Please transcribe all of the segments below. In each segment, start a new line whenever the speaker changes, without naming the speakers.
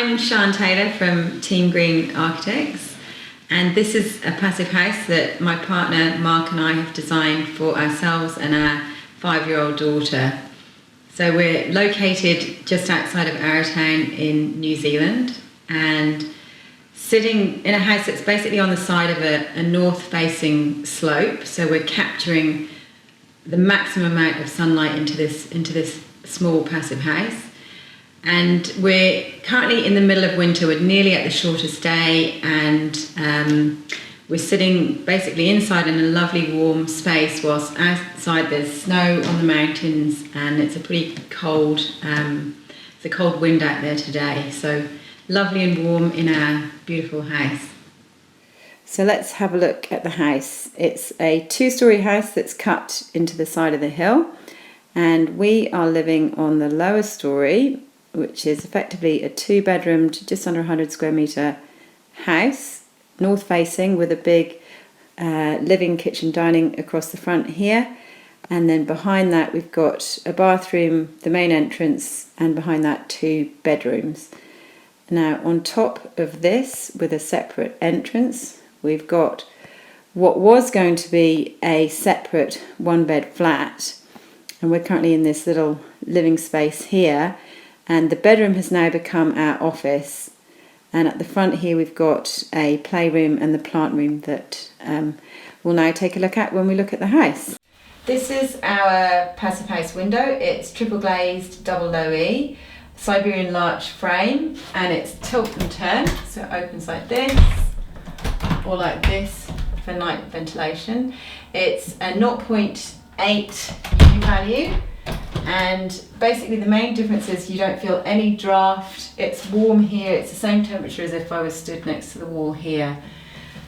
I'm Sian Taylor from Team Green Architects, and this is a passive house that my partner Mark and I have designed for ourselves and our 5-year-old daughter. So we're located just outside of Arrowtown in New Zealand and sitting in a house that's basically on the side of a north-facing slope. So we're capturing the maximum amount of sunlight into this small passive house. And we're currently in the middle of winter. We're nearly at the shortest day, and we're sitting basically inside in a lovely warm space, whilst outside there's snow on the mountains, and it's a pretty cold, it's a cold wind out there today. So lovely and warm in our beautiful house. So let's have a look at the house. It's a 2-storey house that's cut into the side of the hill, and we are living on the lower storey, which is effectively a 2-bedroomed, just under 100 square metre house, north facing, with a big living, kitchen, dining across the front here. And then behind that we've got a bathroom, the main entrance, and behind that 2 bedrooms. Now on top of this, with a separate entrance, we've got what was going to be a separate 1-bed flat, and we're currently in this little living space here. And the bedroom has now become our office. And at the front here we've got a playroom and the plant room that we'll now take a look at when we look at the house. This is our passive house window. It's triple glazed, double low E, Siberian larch frame, and it's tilt and turn. So it opens like this, or like this for night ventilation. It's a 0.8 U value. And basically the main difference is you don't feel any draft. It's warm here. It's the same temperature as if I was stood next to the wall here.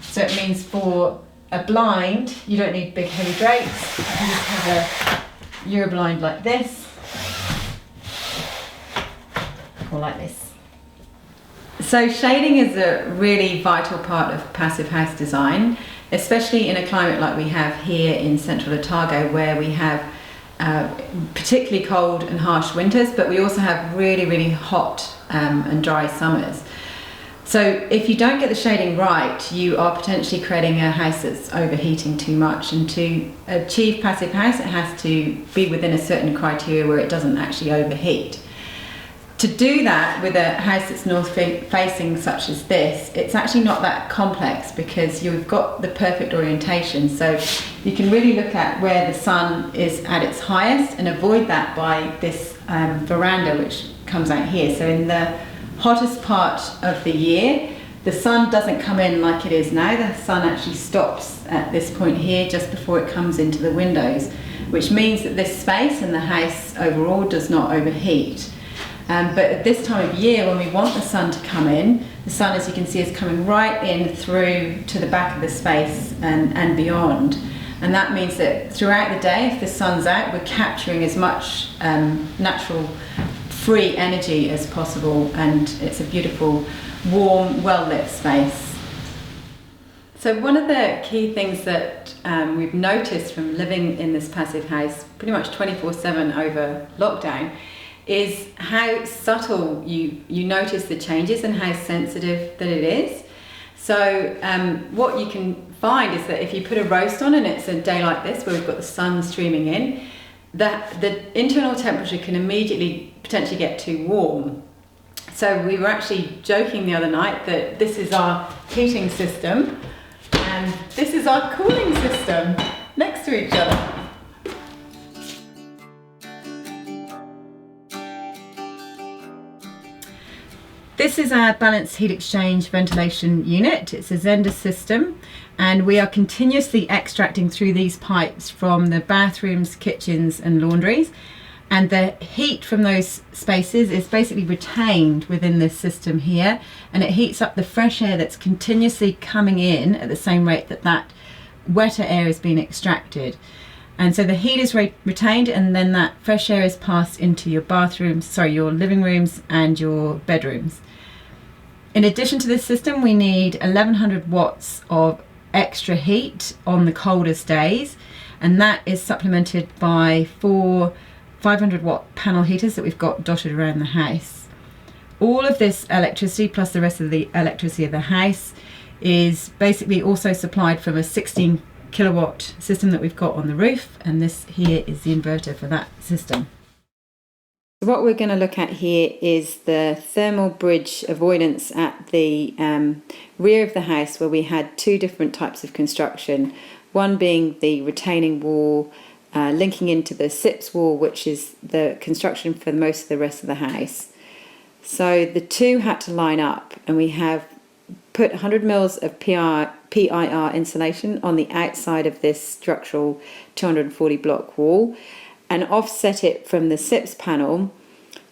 So it means for a blind, you don't need big heavy drapes. You can just have a Euro blind like this, or like this. So shading is a really vital part of passive house design, especially in a climate like we have here in central Otago, where we have particularly cold and harsh winters, but we also have really hot and dry summers. So if you don't get the shading right, you are potentially creating a house that's overheating too much. And to achieve passive house, it has to be within a certain criteria where it doesn't actually overheat. To do that with a house that's north facing such as this, it's actually not that complex, because you've got the perfect orientation. So you can really look at where the sun is at its highest and avoid that by this veranda which comes out here. So in the hottest part of the year, the sun doesn't come in like it is now. The sun actually stops at this point here just before it comes into the windows, which means that this space and the house overall does not overheat. But at this time of year, when we want the sun to come in, the sun, as you can see, is coming right in through to the back of the space and beyond. And that means that throughout the day, if the sun's out, we're capturing as much natural free energy as possible, and it's a beautiful, warm, well-lit space. So one of the key things that we've noticed from living in this passive house pretty much 24/7 over lockdown is how subtle you notice the changes and how sensitive that it is. So what you can find is that if you put a roast on and it's a day like this where we've got the sun streaming in, that the internal temperature can immediately potentially get too warm. So we were actually joking the other night that this is our heating system and this is our cooling system next to each other. This is our balanced heat exchange ventilation unit. It's a Zenda system, and we are continuously extracting through these pipes from the bathrooms, kitchens and laundries, and the heat from those spaces is basically retained within this system here, and it heats up the fresh air that's continuously coming in at the same rate that that wetter air is being extracted. And so the heat is retained, and then that fresh air is passed into your your living rooms and your bedrooms. In addition to this system, we need 1100 watts of extra heat on the coldest days, and that is supplemented by 4 500 watt panel heaters that we've got dotted around the house.
all of this electricity plus the rest of the electricity of the house is basically also supplied from a 16 kilowatt system that we've got on the roof, and this here is the inverter for that system.
What we're going to look at here is the thermal bridge avoidance at the rear of the house, where we had two different types of construction, one being the retaining wall linking into the SIPS wall, which is the construction for most of the rest of the house. So the two had to line up, and we have put 100 mils of PIR insulation on the outside of this structural 240 block wall and offset it from the SIPS panel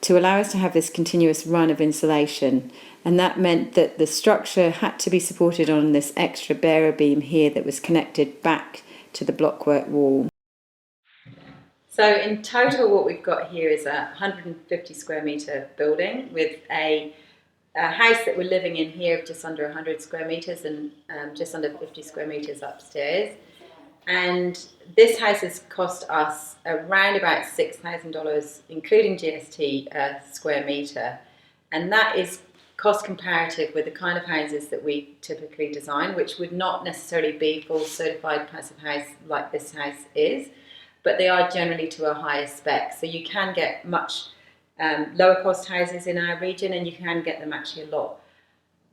to allow us to have this continuous run of insulation. And that meant that the structure had to be supported on this extra bearer beam here that was connected back to the blockwork wall. So in total what we've got here is a 150 square metre building with a house that we're living in here of just under 100 square metres and just under 50 square metres upstairs. And this house has cost us around about $6,000, including GST, a square metre. And that is cost comparative with the kind of houses that we typically design, which would not necessarily be full certified passive house like this house is, but they are generally to a higher spec. So you can get much lower cost houses in our region, and you can get them actually a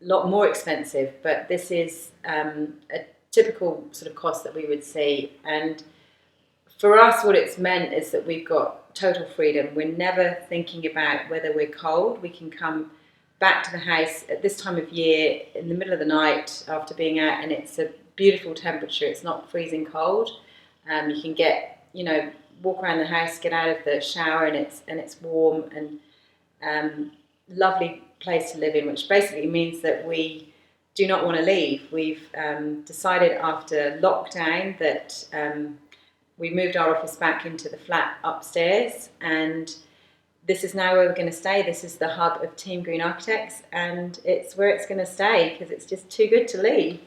lot more expensive. But this is a typical sort of cost that we would see. And for us, what it's meant is that we've got total freedom. We're never thinking about whether we're cold. We can come back to the house at this time of year in the middle of the night after being out, and it's a beautiful temperature. It's not freezing cold. You can get, walk around the house, get out of the shower, and it's warm and lovely place to live in, which basically means that we do not want to leave. We've decided after lockdown that we moved our office back into the flat upstairs, and this is now where we're going to stay. This is the hub of Team Green Architects, and it's where it's going to stay because it's just too good to leave.